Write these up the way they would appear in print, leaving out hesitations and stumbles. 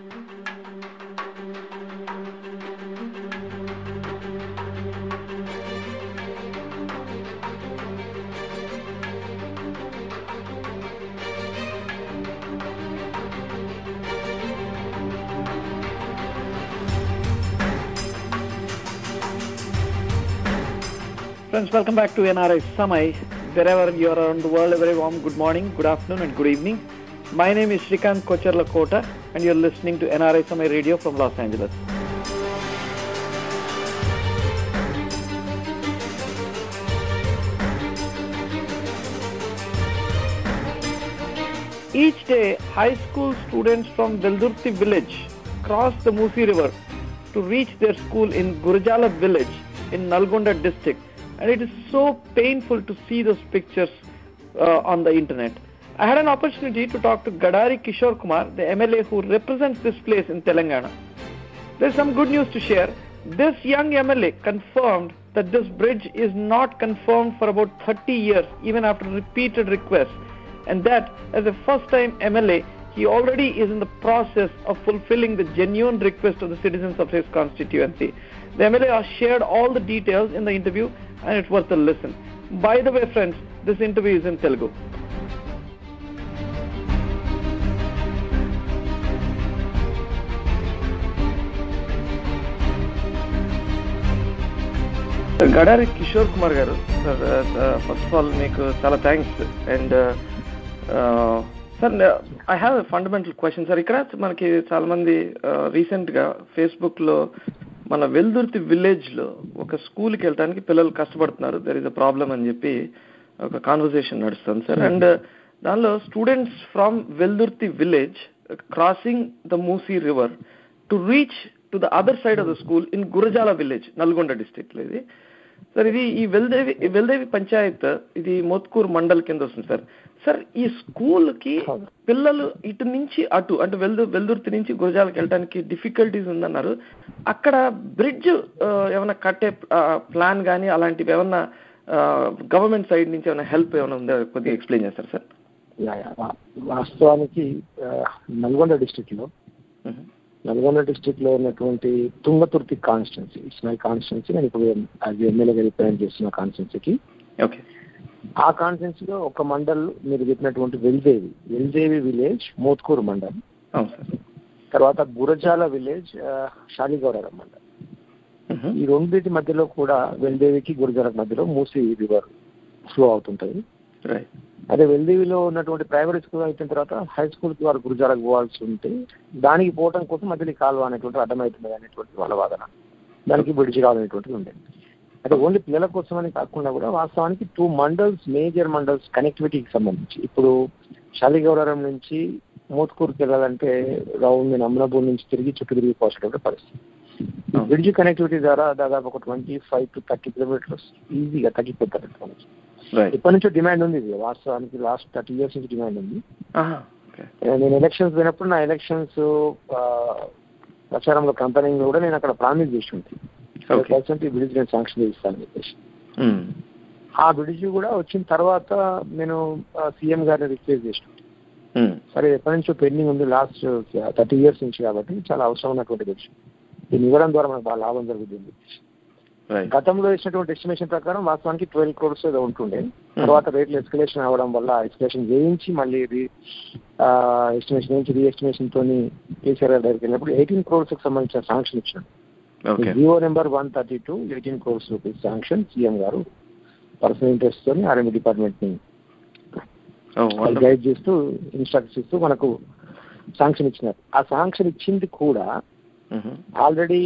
Friends, welcome back to NRI Samay. Wherever you are around the world, a very warm good morning, good afternoon and good evening. My name is Shrikant Kocharla-Kota and you're listening to NRI Samay Radio from Los Angeles. Each day, high school students from Veldurthi village cross the Musi River to reach their school in Gurjala village in Nalgonda district. And it is so painful to see those pictures on the internet. I had an opportunity to talk to Gadari Kishore Kumar, the MLA who represents this place in Telangana. There's some good news to share. This young MLA confirmed that this bridge is not confirmed for about 30 years, even after repeated requests. And that, as a first-time MLA, he already is in the process of fulfilling the genuine request of the citizens of his constituency. The MLA has shared all the details in the interview and it's worth a listen. By the way, friends, this interview is in Telugu. Gadari Kishore Kumar garu, first of all, meeku chala thanks. And sir, I have a fundamental question. Sir, ikkada manaki chaala mandi recent ga Facebook lo మన Veldurthi village లో ఒక స్కూల్కి వెళ్ళడానికి పిల్లలు కష్టపడుతున్నారు, there is a problem అని చెప్పి ఒక కాన్వర్సేషన్ నడుస్తుంది సార్. అండ్ దానిలో students from Veldurthi village crossing the Musi river to reach to the other side of the school in Gurajala village, Nalgonda district లో. ఇది సార్, ఇది ఈ వెల్దేవి పంచాయత్, ఇది మోత్కూర్ మండల్ కింద వస్తుంది సార్. సార్, ఈ స్కూల్ కి పిల్లలు ఇటు నుంచి అటు అంటే వెల్దుర్తి నుంచి గురజాలకు వెళ్ళడానికి డిఫికల్టీస్ ఉందన్నారు. అక్కడ బ్రిడ్జ్ ఏమైనా కట్టే ప్లాన్ కానీ అలాంటివి ఏమన్నా గవర్నమెంట్ సైడ్ నుంచి ఏమైనా హెల్ప్ ఏమైనా ఉందా, కొద్దిగా ఎక్స్ప్లెయిన్ చేస్తారు సార్? వాస్తవానికి నల్గొండ డిస్ట్రిక్ట్ లో ఉన్నటువంటి Thungathurthi constituency, it's my constituency, నేను ఇప్పుడు ఎమ్మెల్యేగా రిప్రజెంట్ చేస్తున్న కాన్స్టిట్యున్సీకి. ఓకే. ఆ కాన్స్టిట్యున్సీలో ఒక మండల్ మీరు చెప్పినటువంటి వెల్దేవి విలేజ్ మోత్కూరు మండల్, తర్వాత గురజాల విలేజ్ షాలిగౌరరం మండల్. ఈ రెండింటి మధ్యలో కూడా వెల్దేవికి గురజాలకు మధ్యలో మూసీ రివర్ ఫ్లో అవుతుంటది. అదే వెల్దేవిలో ఉన్నటువంటి ప్రైమరీ స్కూల్ అయిపోయిన తర్వాత హై స్కూల్ కి వారు గురజాలకు పోవాల్సి ఉంటే దానికి పోవడం కోసం మధ్యలో కాలువ అనేటువంటి అడ్డమవుతుంది అనేటువంటి వాళ్ళ వాదన. దానికి బ్రిడ్జ్ కావాలనేటువంటిది ఉండేది. అంటే ఓన్లీ పిల్లల కోసం అని కాకుండా కూడా వాస్తవానికి 2 మండల్స్, మేజర్ మండల్స్ కనెక్టివిటీకి సంబంధించి ఇప్పుడు షాలిగౌరరం నుంచి మోత్కూరుకి వెళ్ళాలంటే రౌండ్ అమ్నాపూర్ నుంచి తిరిగి చుట్టూ తిరిగి పోసేటువంటి పరిస్థితి. ఈ బ్రిడ్జ్ కనెక్టివిటీ ద్వారా దాదాపు ఒక 25 to 30 కిలోమీటర్స్ ఈజీగా తగ్గిపోతారు. ఇప్పటి నుంచో డిమాండ్ ఉంది, ఇది వాస్తవానికి లాస్ట్ 30 years నుంచి డిమాండ్ ఉంది. నేను ఎలక్షన్స్ పోయినప్పుడు నా ఎలక్షన్స్ ప్రచారంలో కంపెనీలో కూడా నేను అక్కడ ప్రామిస్ చేసి ఉంటుంది, ఈ బ్రిడ్జ్ నేను శాంక్షన్ చేస్తానని చెప్పేసి. ఆ బ్రిడ్జ్ కూడా వచ్చిన తర్వాత నేను సీఎం గారిని రిక్వెస్ట్ చేసిన, సరే ఎప్పటి నుంచో పెండింగ్ ఉంది లాస్ట్ 30 years నుంచి కాబట్టి చాలా అవసరం ఉన్నటువంటి బ్రిడ్జ్, దీన్ని ఇవ్వడం ద్వారా మనకు బాగా లాభం జరుగుతుంది. గతంలో ఇచ్చినటువంటి ఎస్టిమేషన్ ప్రకారం వాస్తవానికి 12 crores ఏదో ఉంటుండే, తర్వాత రేట్లు ఎస్కలేషన్ అవ్వడం వల్ల ఎస్కలేషన్ చేయించి మళ్ళీ ఎస్టిమేషన్ నుంచి రీఎస్టిమేషన్ తోని కేసీఆర్ దగ్గరికి వెళ్ళినప్పుడు 18 crores కి సంబంధించిన శాంక్షన్ ఇచ్చారు. GO number 132, 18 crores rupees sanction CM గారు పర్సనల్ ఇంట్రెస్ట్ తోని ఆర్ఎంఈ డిపార్ట్మెంట్ ని గైడ్ చేస్తూ ఇన్స్ట్రక్షన్స్ ఇస్తూ మనకు శాంక్షన్ ఇచ్చినారు. ఆ శాంక్షన్ ఇచ్చింది కూడా ఆల్రెడీ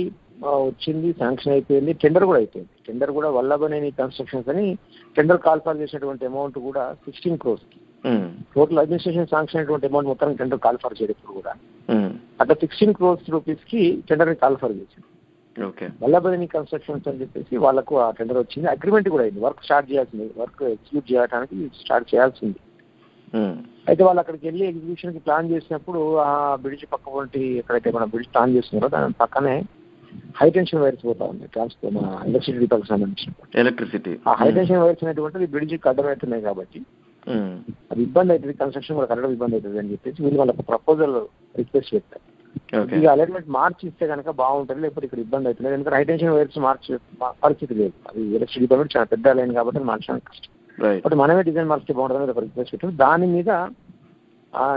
వచ్చింది, శాంక్షన్ అయిపోయింది, టెండర్ కూడా అయిపోయింది. టెండర్ కూడా వల్లభనేని కన్స్ట్రక్షన్స్ అని టెండర్ కాల్ఫర్ చేసినటువంటి అమౌంట్ కూడా 16 crores. టోటల్ అడ్మినిస్ట్రేషన్ శాంక్షన్ అయినటువంటి అమౌంట్ మొత్తం టెండర్ కాల్ఫర్ చేయడం కూడా అట్లా 16 crores రూపీస్ కి టెండర్ ని కాల్ఫర్ చేసింది. వల్లభనేని కన్స్ట్రక్షన్స్ అని చెప్పేసి వాళ్ళకు ఆ టెండర్ వచ్చింది, అగ్రిమెంట్ కూడా అయింది, వర్క్ స్టార్ట్ చేయాల్సింది, వర్క్ ఎగ్జిక్యూట్ చేయడానికి స్టార్ట్ చేయాల్సింది. అయితే వాళ్ళు అక్కడికి వెళ్ళి ఎగ్జిక్యూషన్ కి ప్లాన్ చేసినప్పుడు ఆ బ్రిడ్జ్ పక్క వంటి ఎక్కడైతే మన బ్రిడ్జ్ ప్లాన్ చేస్తున్నారో దాని పక్కనే హై టెన్షన్ వైర్స్ పోతా ఉంది, ట్రాన్స్పోర్ట్ మన ఎలక్ట్రిసిటీ డిపార్ట్మెంట్ సంబంధించిన ఎలక్ట్రిసిటీ. ఆ హై టెన్షన్ వైర్స్ అనేటువంటిది బ్రిడ్జ్ అడ్డమవుతున్నాయి కాబట్టి అది ఇబ్బంది అవుతుంది, కన్స్ట్రక్షన్ కూడా కట్టడం ఇబ్బంది అవుతుంది అని చెప్పేసి వీళ్ళు వాళ్ళకి ప్రపోజల్ రిక్వెస్ట్ పెట్టారు. ఇక అలైన్మెంట్ మార్చి ఇస్తే కనుక బాగుంటుంది, లేకపోతే ఇక్కడ ఇబ్బంది అవుతుంది. ఎందుకంటే హైటెన్షన్ వైర్స్ మార్చే పరిస్థితి లేదు. అది ఎలక్ట్రిసిటీ డిపార్ట్మెంట్ చాలా పెద్ద లైన్ కాబట్టి మార్చడానికి కష్టం. బట్ మనమే డిజైన్ మార్చితే బాగుంటుంది ఒక రిక్వెస్ట్ పెట్టాం. దాని మీద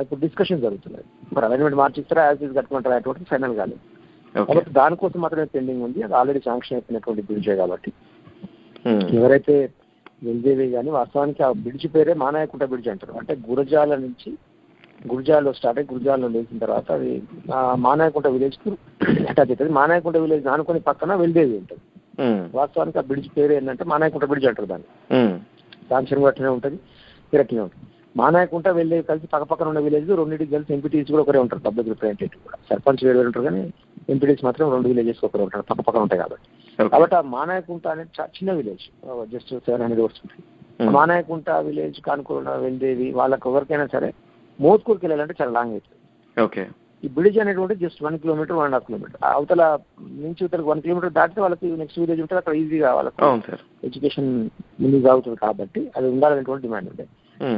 ఇప్పుడు డిస్కషన్ జరుగుతున్నాయి. మరి అలైన్మెంట్ మార్చిస్తారా, యాజ్ ఈజ్ కట్టుకుంటారా అటువంటి ఫైనల్ కాలేదు. కాబట్టి దానికోసం మాత్రమే పెండింగ్ ఉంది. అది ఆల్రెడీ శాంక్షన్ అయిపోయినటువంటి బ్రిడ్జే కాబట్టి ఎవరైతే వెళ్దేవి కానీ వాస్తవానికి ఆ బ్రిడ్జ్ పేరే మానాయకుంట బ్రిడ్జ్ అంటారు. అంటే గురజాల నుంచి గురజాలలో స్టార్ట్ అయ్యి గురజాలలో లేచిన తర్వాత అది మానాయకుంట విలేజ్ కు అటాచ్ అవుతుంది. మానాయకుంట విలేజ్ ఆనుకొని పక్కన వెల్దేవి ఉంటుంది. వాస్తవానికి ఆ బ్రిడ్జ్ పేరు ఏంటంటే మానాయకుంట బ్రిడ్జ్ అంటారు. దాన్ని శాంక్షన్ అట్లనే ఉంటుంది, ఇరట్లనే ఉంటుంది. మానాయకుంట వెల్దేవి కలిసి పక్కన ఉన్న విలేజ్ రెండింటికి కలిసి ఎంపీటీస్ కూడా ఒకరే ఉంటారు. పబ్లిక్ రిప్రజెంటేటివ్ కూడా సర్పంచ్ వేరు ఉంటారు, కానీ ఎంపీటీస్ మాత్రం 2 విలేజెస్ ఒకరే ఉంటారు, పక్కన ఉంటాయి కాబట్టి. కాబట్టి ఆ మానాయకుంట అనేది చిన్న విలేజ్, జస్ట్ 700 ఉంటుంది. మానాయకుంట విలేజ్ కానుకున్న వెల్దేవి వాళ్ళకి ఎవరికైనా సరే మోత్కూరుకి వెళ్ళాలంటే చాలా లాంగ్ అవుతుంది. ఈ బ్రిడ్జ్ అనేటువంటి జస్ట్ 1 కిలోమీటర్ 1.5 కిలోమీటర్ అవతల నుంచి ఇవతలకు 1 కిలోమీటర్ దాటితే వాళ్ళకి నెక్స్ట్ విలేజ్ ఉంటుంది. అక్కడ ఈజీగా వాళ్ళకి ఎడ్యుకేషన్ ముందు సాగుతుంది కాబట్టి అది ఉండాలనేటువంటి డిమాండ్ ఉంది.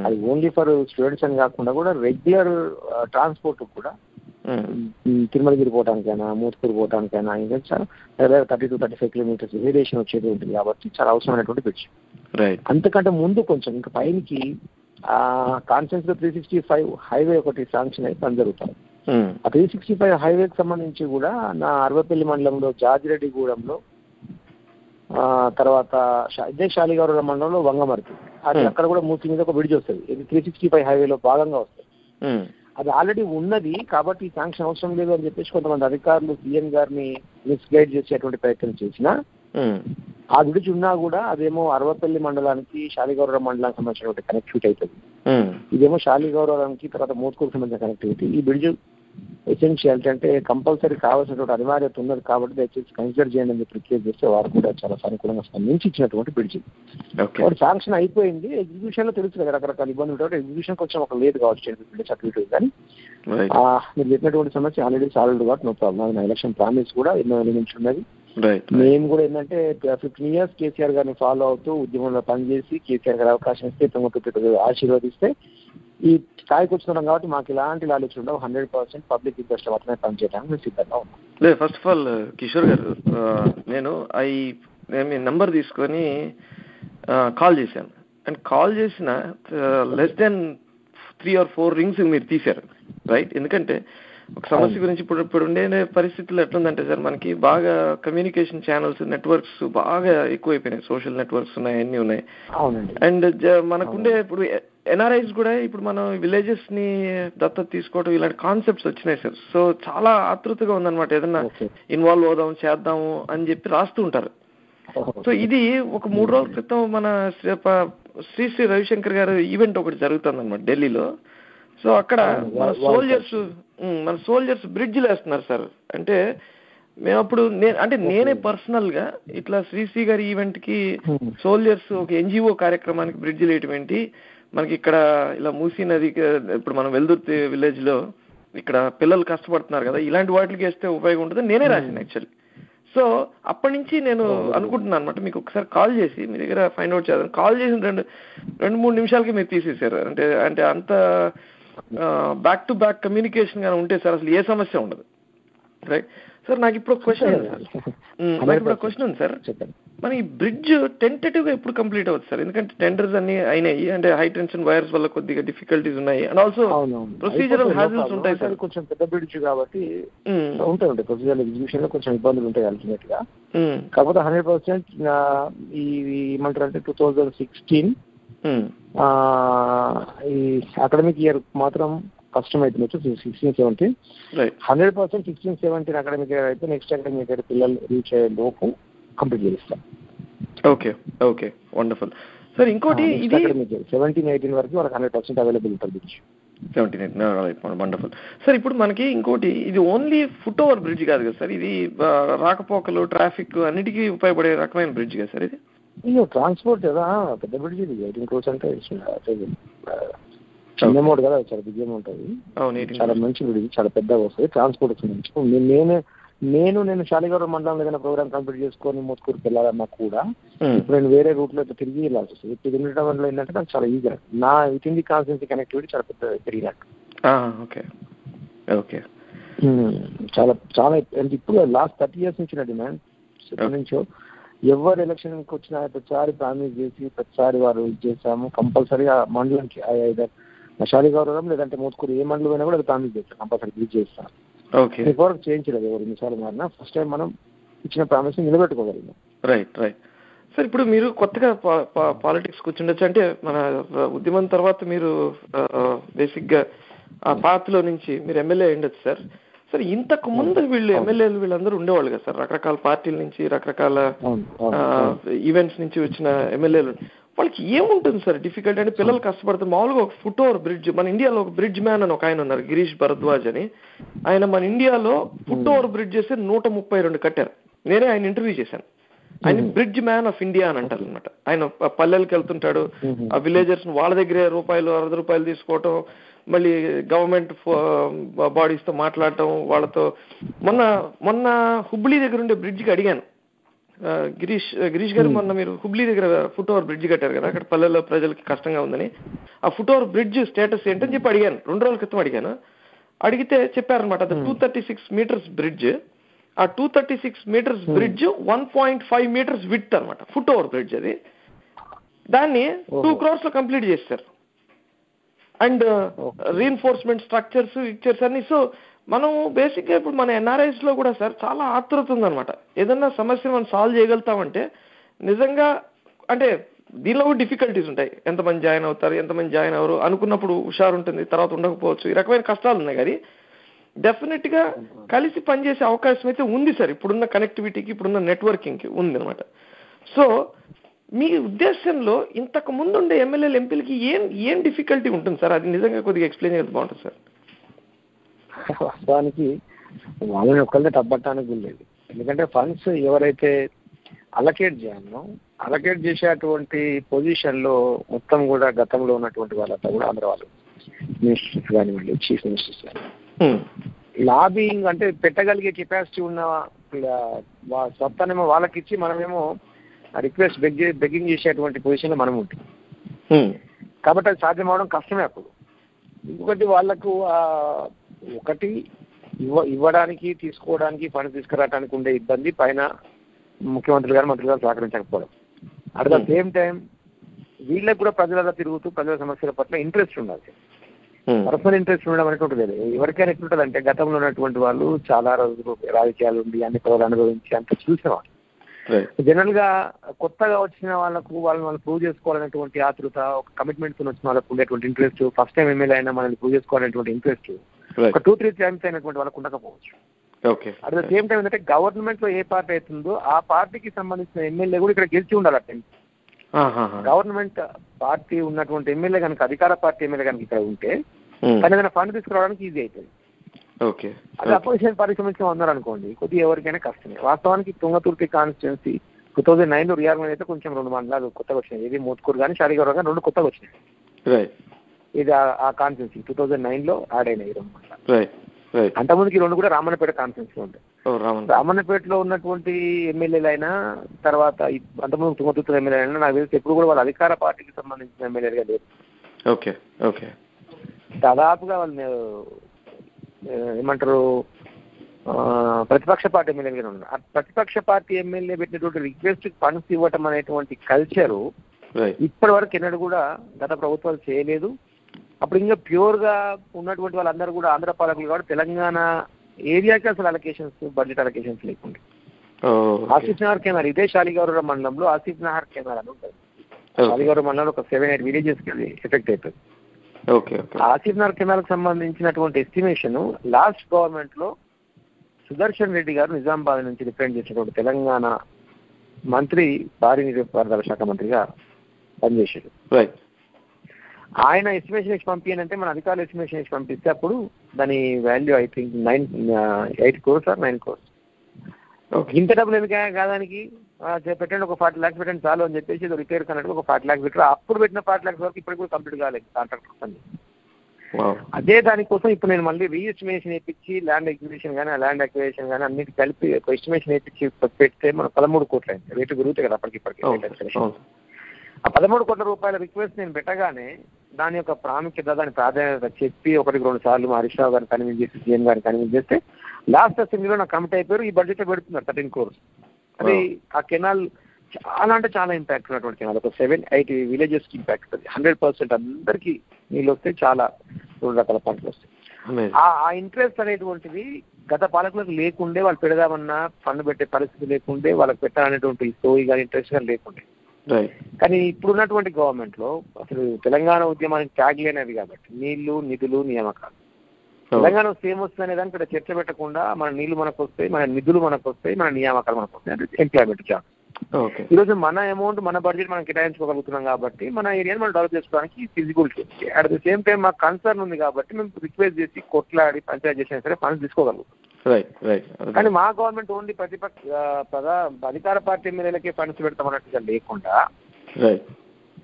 అది ఓన్లీ ఫర్ స్టూడెంట్స్ అని కాకుండా కూడా రెగ్యులర్ ట్రాన్స్పోర్ట్ కూడా తిరుమలగిరి పోవడానికైనా మోత్కూరు పోవడానికైనా ఇంకా చాలా 30 to 35 కిలోమీటర్స్ వేరియేషన్ వచ్చేది ఉంటుంది. కాబట్టి చాలా అవసరమైనటువంటి బ్రిడ్జ్. అంతకంటే ముందు కొంచెం ఇంకా పైనకి కాన్ఫరెన్స్ లో 365 హైవే ఒకటి శాంక్షన్ అయి పని జరుగుతాయి. ఆ 365 హైవేకి సంబంధించి కూడా నా అరవపల్లి మండలంలో జాజిరెడ్డిగూడెంలో, తర్వాత ఇదే శాలిగౌరవ మండలంలో వంగమర్తి, అది అక్కడ కూడా మూసి మీద ఒక బ్రిడ్జ్ వస్తుంది. ఇది 365 హైవేలో భాగంగా వస్తుంది. అది ఆల్రెడీ ఉన్నది కాబట్టి శాంక్షన్ అవసరం లేదు అని చెప్పేసి కొంతమంది అధికారులు సీఎం గారిని మిస్గైడ్ చేసేటువంటి ప్రయత్నం చేసినా ఆ బ్రిడ్జ్ ఉన్నా కూడా అదేమో అరవపల్లి మండలానికి శాలిగౌరవ మండలానికి సంబంధించినటువంటి కనెక్టివిటీ అవుతుంది. ఇదేమో శాలిగౌరవానికి తర్వాత మోత్కూరుకు సంబంధించిన కనెక్టివిటీ. ఈ బ్రిడ్జ్ ఎసెన్షియాలిటీ అంటే కంపల్సరీ కావాల్సినటువంటి అనివార్యత ఉన్నది కాబట్టి దయచేసి కన్సిడర్ చేయండి అని చెప్పి రిక్వెస్ట్ చేస్తే వారు కూడా చాలా సానుకూలంగా స్పందించి ఇచ్చినటువంటి బ్రిడ్జ్. వాడు శాంక్షన్ అయిపోయింది. ఎగ్జిక్యూషన్ లో తెలుసు కదా రకరకాల ఇబ్బందులు ఉంటాయి. ఎగ్జిక్యూషన్ కొంచెం ఒక లేదు కావచ్చు సర్టిఫికేట్, కానీ మీరు చెప్పినటువంటి సమస్య ఆల్రెడీ సాల్వ్డ్ కాబట్టి నో ప్రాబ్లం. నా ఎలక్షన్ ప్రామిస్ కూడా ఎన్నో నుంచి ఉన్నది. మేము కూడా ఏంటంటే 15 years కేసీఆర్ గారిని ఫాలో అవుతూ ఉద్యమంలో పనిచేసి కేసీఆర్ గారి అవకాశం ఇస్తే ఆశీర్వదిస్తే ఈ స్థాయికి వచ్చినాం కాబట్టి మాకు ఇలాంటి లాలూచి ఉండవు. 100% పబ్లిక్ ఇంట్రెస్ట్ మాత్రమే పనిచేయడానికి మేము సిద్ధంగా ఉన్నాం. లేదు, ఫస్ట్ ఆఫ్ ఆల్ కిషోర్ గారు, నేను మీ నంబర్ తీసుకొని కాల్ చేశాను. అండ్ కాల్ చేసిన less than 3 or 4 rings మీరు తీశారు, రైట్? ఎందుకంటే ఒక సమస్య గురించి ఇప్పుడు ఉండే పరిస్థితుల్లో ఎట్లుందంటే సార్, మనకి బాగా కమ్యూనికేషన్ ఛానల్స్, నెట్వర్క్స్ బాగా ఎక్కువైపోయినాయి. సోషల్ నెట్వర్క్స్ ఉన్నాయి, అన్ని ఉన్నాయి. అండ్ మనకుండే ఇప్పుడు ఎన్ఆర్ఐస్ కూడా ఇప్పుడు మనం విలేజెస్ ని దత్తత తీసుకోవడం ఇలాంటి కాన్సెప్ట్స్ వచ్చినాయి సార్. సో చాలా ఆతృతగా ఉందన్నమాట, ఏదన్నా ఇన్వాల్వ్ అవుదాం చేద్దాము అని చెప్పి రాస్తూ ఉంటారు. సో ఇది ఒక 3 రోజుల క్రితం మన శ్రీ రవిశంకర్ గారు ఈవెంట్ ఒకటి జరుగుతుంది అనమాట ఢిల్లీలో. సో అక్కడ మన సోల్జర్స్ బ్రిడ్జ్లు వేస్తున్నారు సార్. అంటే మేము అప్పుడు నేనే పర్సనల్ గా ఇట్లా శ్రీశ్రీ గారి ఈవెంట్ కి సోల్జర్స్ ఒక ఎన్జిఓ కార్యక్రమానికి బ్రిడ్జ్ వేయటం ఏంటి, మనకి ఇక్కడ ఇలా మూసీ నదికి ఇప్పుడు మనం వెల్దుర్తి విలేజ్ లో ఇక్కడ పిల్లలు కష్టపడుతున్నారు కదా, ఇలాంటి వాటికి వేస్తే ఉపయోగం ఉంటుంది నేనే రాశాను యాక్చువల్లీ. సో అప్పటి నుంచి నేను అనుకుంటున్నాను అనమాట, మీకు ఒకసారి కాల్ చేసి మీ దగ్గర ఫైండ్ అవుట్ చేద్దాం. కాల్ చేసిన 2-3 నిమిషాలకి మీరు తీసేశారు. అంటే అంత బ్యాక్ టు బ్యాక్ కమ్యూనికేషన్ గానే ఉంటే సార్ అసలు ఏ సమస్య ఉండదు, రైట్? సార్ నాకు ఇప్పుడు ఒక క్వశ్చన్ ఉంది సార్. మన ఈ బ్రిడ్జ్ టెంటేటివ్ గా ఎప్పుడు కంప్లీట్ అవుతుంది సార్? ఎందుకంటే టెండర్స్ అన్ని అయినాయి, అంటే హై టెన్షన్ వైర్స్ వల్ల కొద్దిగా డిఫికల్టీస్ ఉన్నాయి, అండ్ ఆల్సో ప్రొసీజరల్ హ్యాజిల్స్ ఉంటాయి సార్. కొంచెం పెద్ద బ్రిడ్జ్ కాబట్టి ఉంటాయి ప్రొసీజరల్ ఎగ్జిక్యూషన్ లో కొంచెం ఇబ్బందులు ఉంటాయి అల్టిమేట్ గా. కాకపోతే 100% ఈ ఏమంటారు అంటే 2016 ఈ అకాడమిక్ ఇయర్ మాత్రం కష్టమైతుంది. 16-17 100% 16-17 అకాడమిక్ ఇయర్ అయితే నెక్స్ట్ అకాడమిక్ ఇయర్ పిల్లలు రీచ్ అయ్యే లోపు కంప్లీట్ చేస్తాం. Okay wonderful sir. ఇంకోటి ఇది 17-18 వరకు వాళ్ళకి 100% అవైలబుల్ ఉంటుంది బ్రిడ్జ్. 17 wonderful sir. ఇప్పుడు మనకి ఇంకోటి, ఇది ఓన్లీ ఫుట్ ఓవర్ బ్రిడ్జ్ కాదు కదా సార్, ఇది రాకపోకలు ట్రాఫిక్ అన్నిటికీ ఉపయోగపడే రకమైన బ్రిడ్జ్ కదా సార్ ఇది? ట్రాన్స్పోర్ట్ కదా, పెద్ద బ్రిడ్జ్ ఇది. 18 crores అంటే చిన్న అమౌంట్ కదా, చాలా బిగ్ అమౌంట్ అది. చాలా మంచి బ్రిడ్జ్, చాలా పెద్దగా వస్తుంది. ట్రాన్స్పోర్ట్ నేను శాలిగౌరవ మండలంలో ఏదైనా ప్రోగ్రామ్ కంప్లీట్ చేసుకొని మోత్కూరుకి వెళ్ళాలన్నా కూడా ఇప్పుడు నేను వేరే రూట్ లో తిరిగి వెళ్ళాల్సి వస్తుంది. ఇప్పుడు ఉండటం వల్ల ఏంటంటే నాకు చాలా ఈజీగా నా with in the constituency connectivity చాలా పెద్ద పెరిగినట్టు. ఓకే చాలా చాలా ఇప్పుడు లాస్ట్ 30 years నుంచి డిమాండ్ ఎప్పటి నుంచో ఎవరు ఎలక్షన్కి వచ్చినా ప్రతిసారి ప్రామిస్ చేసి ప్రతిసారి వారు ఇది చేసాము కంపల్సరీగా మండలంకి షాలిగౌరవం లేదంటే మోత్కూరు ఏ మండలం అయినా కూడా అది ప్రామిస్ చేస్తాం కంపల్సరీ విజిట్ చేస్తాం. ఎవరు చేయించలేదు ఎవరు ఎన్నిసార్లు మారినా ఫస్ట్ టైం మనం ఇచ్చిన ప్రామిస్ నిలబెట్టుకోగలిగినాం. Right right sir. ఇప్పుడు మీరు కొత్తగా పాలిటిక్స్ కూర్చుండొచ్చు అంటే మన ఉద్యమం తర్వాత మీరు బేసిక్గా ఆ పార్టీలో నుంచి మీరు ఎమ్మెల్యే అయ్యుండొచ్చు సార్. సార్ ఇంతకు ముందు వీళ్ళు ఎమ్మెల్యేలు వీళ్ళందరూ ఉండేవాళ్ళు కదా సార్, రకరకాల పార్టీల నుంచి రకరకాల ఈవెంట్స్ నుంచి వచ్చిన ఎమ్మెల్యేలు. వాళ్ళకి ఏముంటుంది సార్ డిఫికల్ట్ అంటే పిల్లలు కష్టపడుతుంది. మామూలుగా ఒక ఫుట్ ఓవర్ బ్రిడ్జ్, మన ఇండియాలో ఒక బ్రిడ్జ్ మ్యాన్ అని ఒక ఆయన ఉన్నారు గిరీష్ భరద్వాజ్ అని, ఆయన మన ఇండియాలో ఫుట్ ఓవర్ బ్రిడ్జ్ చేసి 132 కట్టారు. నేనే ఆయన ఇంటర్వ్యూ చేశాను. ఆయన బ్రిడ్జ్ మ్యాన్ ఆఫ్ ఇండియా అని అంటారు అనమాట. ఆయన పల్లెలకు వెళ్తుంటాడు, ఆ విలేజర్స్ వాళ్ళ దగ్గరే ₹60 తీసుకోవటం, మళ్ళీ గవర్నమెంట్ బాడీస్ తో మాట్లాడటం వాళ్ళతో. మొన్న హుబ్లీ దగ్గర ఉండే బ్రిడ్జ్కి అడిగాను, గిరీష్ గారు మొన్న మీరు హుబ్లీ దగ్గర ఫుట్ ఓవర్ బ్రిడ్జ్ కట్టారు కదా, అక్కడ పల్లెల్లో ప్రజలకి కష్టంగా ఉందని, ఆ ఫుట్ ఓవర్ బ్రిడ్జ్ స్టేటస్ ఏంటని చెప్పి అడిగాను. 2 రోజుల క్రితం అడిగాను. అడిగితే చెప్పారనమాట అది 236 meters బ్రిడ్జ్. ఆ 236 meters బ్రిడ్జ్ 1.5 meters విడ్త్ అనమాట ఫుట్ ఓవర్ బ్రిడ్జ్. అది దాన్ని 2 crores లో కంప్లీట్ చేశారు. అండ్ రీఎన్ఫోర్స్మెంట్ స్ట్రక్చర్స్ ఇక్చర్స్ అన్ని. సో మనం బేసిక్ గా ఇప్పుడు మన ఎన్ఆర్ఐస్ లో కూడా సార్ చాలా ఆతృత ఉందనమాట. ఏదన్నా సమస్యను మనం సాల్వ్ చేయగలుగుతామంటే నిజంగా, అంటే దీనిలో కూడా డిఫికల్టీస్ ఉంటాయి. ఎంతమంది జాయిన్ అవుతారు, ఎంతమంది జాయిన్ అవ్వరు, అనుకున్నప్పుడు హుషారు ఉంటుంది, తర్వాత ఉండకపోవచ్చు, ఈ రకమైన కష్టాలు ఉన్నాయి. కానీ డెఫినెట్ గా కలిసి పనిచేసే అవకాశం అయితే ఉంది సార్, ఇప్పుడున్న కనెక్టివిటీకి ఇప్పుడున్న నెట్వర్కింగ్ కి ఉంది అనమాట. సో మీ ఉద్దేశంలో ఇంతకు ముందు ఉండే ఎమ్మెల్యేలు ఎంపీలకి ఏం డిఫికల్టీ ఉంటుంది సార్? అది నిజంగా కొద్దిగా ఎక్స్ప్లెయిన్ చేస్తే బాగుంటుంది సార్. వాస్తవానికి వాళ్ళని ఒక్కళ్ళే తప్పట్టడానికి లేదు. ఎందుకంటే ఫండ్స్ ఎవరైతే అలకేట్ చేసేటువంటి పొజిషన్ లో మొత్తం కూడా గతంలో ఉన్నటువంటి వాళ్ళంతా కూడా ఆంధ్ర వాళ్ళు మినిస్టర్స్ కానివ్వండి, చీఫ్ మినిస్టర్స్ కానీ లాబింగ్ అంటే పెట్టగలిగే కెపాసిటీ ఉన్న సత్తానేమో వాళ్ళకి ఇచ్చి మనమేమో రిక్వెస్ట్ బెగ్గింగ్ చేసేటువంటి పొజిషన్ లో మనం ఉంటుంది. కాబట్టి అది సాధ్యం అవడం కష్టమే. అప్పుడు ఇంకొకటి వాళ్ళకు ఒకటి ఇవ్వడానికి తీసుకోవడానికి ఫండ్ తీసుకురావడానికి ఉండే ఇబ్బంది, పైన ముఖ్యమంత్రి గారు మంత్రి గారు సహకరించకపోవడం. అట్ ద సేమ్ టైం వీళ్ళకి కూడా ప్రజలలో తిరుగుతూ ప్రజల సమస్యల పట్ల ఇంట్రెస్ట్ ఉండాలి. పర్సనల్ ఇంట్రెస్ట్ ఉండడం అనేటువంటి లేదు. ఎవరికైనా ఎట్లుంటుంది అంటే గతంలో ఉన్నటువంటి వాళ్ళు చాలా రోజులు రాజకీయాలు ఉండి అన్ని పదవులు అనుభవించి అంత చూసేవాళ్ళు. జనరల్ గా కొత్తగా వచ్చిన వాళ్ళకు వాళ్ళు ప్రూవ్ చేసుకోవాలనేటువంటి ఆతృత, ఒక కమిట్మెంట్ తో వచ్చిన వాళ్ళకు ఉండేటువంటి ఇంట్రెస్ట్, ఫస్ట్ టైం ఎమ్మెల్యే అయినా మనల్ని ప్రూవ్ చేసుకోవాలనేటువంటి ఇంట్రెస్ట్ ఒక 2-3 times అయినటువంటి వాళ్ళకు ఉండకపోవచ్చు. అట్ ద సేమ్ టైం ఏంటంటే గవర్నమెంట్ లో ఏ పార్టీ అవుతుందో ఆ పార్టీకి సంబంధించిన ఎమ్మెల్యే కూడా ఇక్కడ గెలిచి ఉండాలి. గవర్నమెంట్ పార్టీ ఉన్నటువంటి ఎమ్మెల్యే కనుక, అధికార పార్టీ ఎమ్మెల్యే కనుక ఇక్కడ ఉంటే తను ఏదైనా ఫండ్ తీసుకురావడానికి ఈజీ అవుతుంది. అది అపోజిషన్ పార్టీ సంబంధించిన ఉన్నారు అనుకోండి, కొద్దిగా ఎవరికైనా కష్టమే. వాస్తవానికి తుంగతుర్తి కాన్స్టిట్యున్సీ 2009 రీఆర్గనైజ్ అయితే కొంచెం 2 మండలాలు కొత్తగా వచ్చినాయి. ఇది మోత్కూరు కానీ షాలిగౌరవం కానీ 2 కొత్తగా వచ్చినాయి. ఇది ఆ కాన్స్టిట్యున్సీ 2009 యాడ్ అయినాయి 2 మండలాలు. అంతకుముందుకి 2 కూడా రామన్నపేట కాన్స్టిట్యున్సీ ఉంటాయి. రామన్నపేటలో ఉన్నటువంటి ఎమ్మెల్యేలు అయినా తర్వాత అంతకుముందు తుంగతుర్తి ఎమ్మెల్యే అయినా నాకు తెలిసి ఎప్పుడు కూడా వాళ్ళ అధికార పార్టీకి సంబంధించిన ఎమ్మెల్యేలుగా లేరు. దాదాపుగా వాళ్ళు ఏమంటారు ప్రతిపక్ష పార్టీ ఎమ్మెల్యేగా ఉన్నారు. ఆ ప్రతిపక్ష పార్టీ ఎమ్మెల్యే పెట్టినటువంటి రిక్వెస్ట్ ఫండ్స్ ఇవ్వటం అనేటువంటి కల్చరు ఇప్పటి వరకు ఎన్నడూ కూడా గత ప్రభుత్వాలు చేయలేదు. అప్పుడు ఇంకా ప్యూర్ గా ఉన్నటువంటి వాళ్ళందరూ కూడా ఆంధ్ర పాలకులు కాబట్టి తెలంగాణ ఏరియాకి అసలు అలొకేషన్స్, బడ్జెట్ అలొకేషన్స్ లేకుండా ఆసిఫ్ నగర్ కేంద్రాలు, ఇదే షాలిగౌరవం మండలంలో ఆసిఫ్ నగర్ కేంద్రాలు అని ఉంటుంది. షాలిగౌరవం మండలంలో ఒక 7-8 విలేజెస్ కి ఎఫెక్ట్ అవుతుంది. ఆసిఫ్ నగర్ కేంద్రాలకు సంబంధించినటువంటి ఎస్టిమేషన్ లాస్ట్ గవర్నమెంట్ లో సుదర్శన్ రెడ్డి గారు నిజామాబాద్ నుంచి రిప్రజెంట్ చేసినటువంటి తెలంగాణ మంత్రి, భారీ నీటిపారుదల శాఖ మంత్రిగా పనిచేశారు. ఆయన ఎస్టిమేషన్ ఇచ్చి పంపించానంటే మన అధికారులు ఎస్టిమేషన్ ఇచ్చి పంపిస్తే అప్పుడు దాని value I think 8 crores or 9 crores. ఇంత డబ్బులు ఎందుకు కాదానికి పెట్టండి, ఒక 40 lakhs పెట్టండి చాలు అని చెప్పేసి రిపేర్ కన్నట్టు ఒక 40 lakhs పెట్టారు. అప్పుడు పెట్టిన 40 lakhs వరకు ఇప్పటికి కూడా కంప్లీట్ కాలేదు కాంట్రాక్టర్ అని. అదే దానికోసం ఇప్పుడు నేను మళ్ళీ రీఎస్టిమేషన్ వేయించి ల్యాండ్ ఎక్విజిషన్ కానీ ల్యాండ్ అక్విజిషన్ కానీ అన్నిటి కలిపి ఒక ఎస్టిమేషన్ వేయించి పెడితే మనకు 13 కోట్లు అయింది. రేటు పెరుగుతాయి కదా అప్పటికి. ఆ 13 కోట్ల రూపాయల రిక్వెస్ట్ నేను పెట్టగానే దాని యొక్క ప్రాముఖ్యత, దాని ప్రాధాన్యత చెప్పి 1-2 సార్లు హరీష్ రావు గారిని కన్విన్స్ చేసి సీఎం గారిని కన్విన్స్ చేస్తే లాస్ట్ అసెంబ్లీలో నాకు కమిటీ అయిపోయారు. ఈ బడ్జెట్ పెడుతున్నారు 13 crores. అది ఆ కెనాల్ చాలా అంటే చాలా ఇంపాక్ట్ ఉన్నటువంటి కెనాల్. ఒక 7-8 విలేజెస్ కి ఇంపాక్ట్ ఉంది. 100% అందరికీ నీళ్ళు వస్తే చాలా 2 రకాల పంటలు వస్తాయి. ఆ ఇంట్రెస్ట్ అనేటువంటిది గత పాలకులకు లేకుండే, వాళ్ళు పెడదామన్నా ఫండ్ పెట్టే పరిస్థితి లేకుండే, వాళ్ళకి పెట్టాలనేటువంటి సోయి కానీ ఇంట్రెస్ట్ కానీ లేకుండే. కానీ ఇప్పుడున్నటువంటి గవర్నమెంట్ లో అసలు తెలంగాణ ఉద్యమానికి ట్యాగ్ లేనిది కాబట్టి నీళ్లు, నిధులు, నియామకాలు. తెలంగాణ సేమ్ వస్తుంది అనే దానికి ఇక్కడ చర్చ పెట్టకుండా మన నీళ్లు మనకు వస్తాయి, మన నిధులు మనకు వస్తాయి, మన నియామకాలు మనకు వస్తాయి అంటే ఎంప్లాయ్మెంట్ జాబ్. ఈరోజు మన అమౌంట్, మన బడ్జెట్ మనం కేటాయించుకోగలుగుతున్నాం కాబట్టి మన ఏరియాని మనం డెవలప్ చేసుకోవడానికి feasibility. At the same time మాకు కన్సర్న్ ఉంది కాబట్టి మేము రిక్వెస్ట్ చేసి కొట్లాడి పంచాయతీ చేసినా సరే ఫండ్స్ తీసుకోగలుగుతాం. కానీ మా గవర్నమెంట్ ఓన్లీ అధికార పార్టీ ఎమ్మెల్యేలకే ఫండ్స్ పెడతామన్నట్టుగా లేకుండా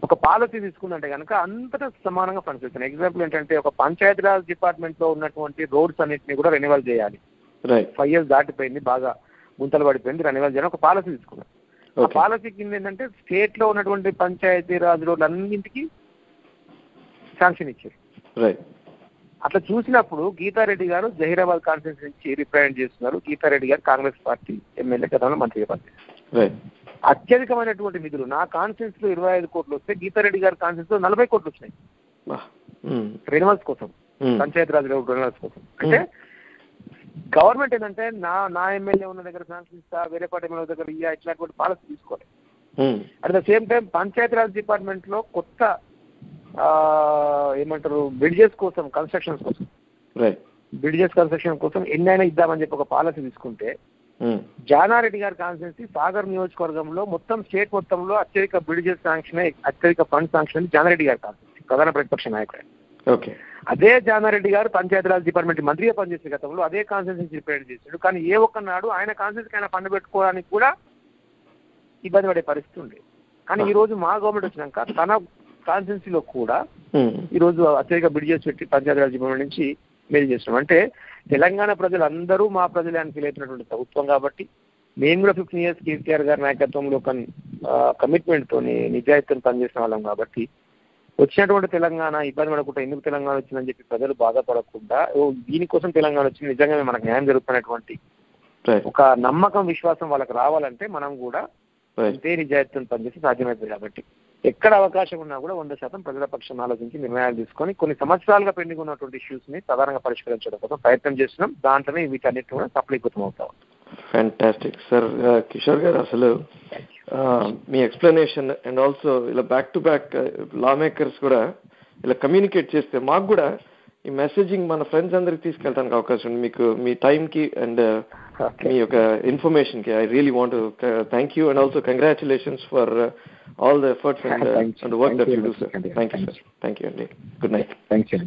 ఒక పాలసీ తీసుకుందంటే కనుక అంతటా సమానంగా ఫండ్స్ ఇస్తున్నాయి. ఎగ్జాంపుల్ ఏంటంటే ఒక పంచాయతీరాజ్ డిపార్ట్మెంట్ లో ఉన్నటువంటి రోడ్స్ అన్నింటినీ కూడా రెన్యువల్ చేయాలి. 5 years దాటిపోయింది, బాగా గుంతలు పడిపోయింది, రెన్యువల్ చేయాలి ఒక పాలసీ తీసుకున్నాం. ఆ పాలసీ కింద ఏంటంటే స్టేట్ లో ఉన్నటువంటి పంచాయతీరాజ్ రోడ్లు అన్నింటికి శాంక్షన్ ఇచ్చారు. అట్లా చూసినప్పుడు గీతారెడ్డి గారు జహీరాబాద్ కాన్స్టిట్యూన్సీ నుంచి రిప్రజెంట్ చేస్తున్నారు. గీతారెడ్డి గారు కాంగ్రెస్ పార్టీ ఎమ్మెల్యే, గతంలో మంత్రిగా పనిచేస్తారు. అత్యధికమైనటువంటి నిధులు నా కాన్స్టిట్యూన్సీ లో 25 crores వస్తే గీతారెడ్డి గారి కాన్స్టిట్యూన్సీ లో 40 crores వచ్చినాయి రెన్యువల్స్ కోసం, పంచాయతీరాజ్ రెన్యువల్స్ కోసం. అంటే గవర్నమెంట్ ఏంటంటే నా ఎమ్మెల్యే ఉన్న దగ్గర శాంక్షన్ ఇస్తా, వేరే పార్టీ ఎమ్మెల్యే దగ్గర ఇట్లాంటి పాలసీ తీసుకోవాలి. At the same time Panchayati Raj department లో కొత్త ఏమంటారు బ్రిడ్జెస్ కోసం, కన్స్ట్రక్షన్స్ కోసం, బ్రిడ్జెస్ కన్స్ట్రక్షన్ కోసం ఎన్నైనా ఇద్దామని చెప్పి ఒక పాలసీ తీసుకుంటే జానారెడ్డి గారి కాన్స్టిట్యూన్సీ సాగర్ నియోజకవర్గంలో మొత్తం స్టేట్ మొత్తంలో అత్యధిక బ్రిడ్జెస్ శాంక్షన్, అత్యధిక ఫండ్ శాంక్షన్ జానారెడ్డి గారి కాన్స్టిట్యూన్సీ, ప్రధాన ప్రతిపక్ష నాయకుడు. అదే జానారెడ్డి గారు పంచాయతీరాజ్ డిపార్ట్మెంట్ మంత్రిగా పనిచేసే గతంలో అదే కాన్స్టిట్యూన్సీ రిప్రజెంట్ చేశాడు. కానీ ఏ ఒక్కనాడు ఆయన కాన్స్టిట్యూన్సీకి ఆయన ఫండ్ పెట్టుకోవడానికి కూడా ఇబ్బంది పడే పరిస్థితి ఉంది. కానీ ఈ రోజు మా గవర్నమెంట్ వచ్చినాక తన కాన్స్టిట్యూన్సీలో కూడా ఈ రోజు అత్యధిక బ్రిడ్జెస్ పెట్టి పంచాయతీరాజ్ డిపార్ట్మెంట్ నుంచి మేలు చేస్తున్నాం. అంటే తెలంగాణ ప్రజలు అందరూ మా ప్రజలే అని ఫీల్ అవుతున్నటువంటి ప్రభుత్వం కాబట్టి మేము కూడా 15 years కేసీఆర్ గారి నాయకత్వంలో కమిట్మెంట్ తోని నిజాయితీని పనిచేసిన వాళ్ళం కాబట్టి వచ్చినటువంటి తెలంగాణ ఇబ్బంది పడకుండా ఎందుకు తెలంగాణ వచ్చిందని చెప్పి ప్రజలు బాధపడకుండా దీనికోసం తెలంగాణ వచ్చింది, నిజంగా మనకు న్యాయం జరుగుతున్నటువంటి ఒక నమ్మకం, విశ్వాసం వాళ్ళకి రావాలంటే మనం కూడా అంతే నిజాయితీని పనిచేసి సాధ్యమవుతుంది. కాబట్టి ఎక్కడ అవకాశం ఉన్నా కూడా 100% ప్రజల పక్షం ఆలోచించి నిర్ణయాలు తీసుకొని కొన్ని సంవత్సరాలుగా పెండింగ్ ఉన్నటువంటి ఇష్యూస్ ని ప్రధానంగా పరిష్కరించడం కోసం ప్రయత్నం చేస్తున్నాం. దాంట్లోనే వీటన్నిటి కూడా సఫలీకృతం అవుతాం. Fantastic sir. కిషోర్ గారు, అసలు మీ ఎక్స్ప్లెనేషన్ అండ్ ఆల్సో ఇలా back to back law makers కూడా ఇలా కమ్యూనికేట్ చేస్తే మాకు కూడా ఈ మెసేజింగ్ మన ఫ్రెండ్స్ అందరికి తీసుకెళ్ళడానికి అవకాశం ఉంది. మీకు మీ టైంకి అండ్ మీ యొక్క ఇన్ఫర్మేషన్ కి I really want to thank you and also congratulations for all the efforts and the work that you do, sir. Thank you, sir. Thank you, Andy. Good night. Thank you.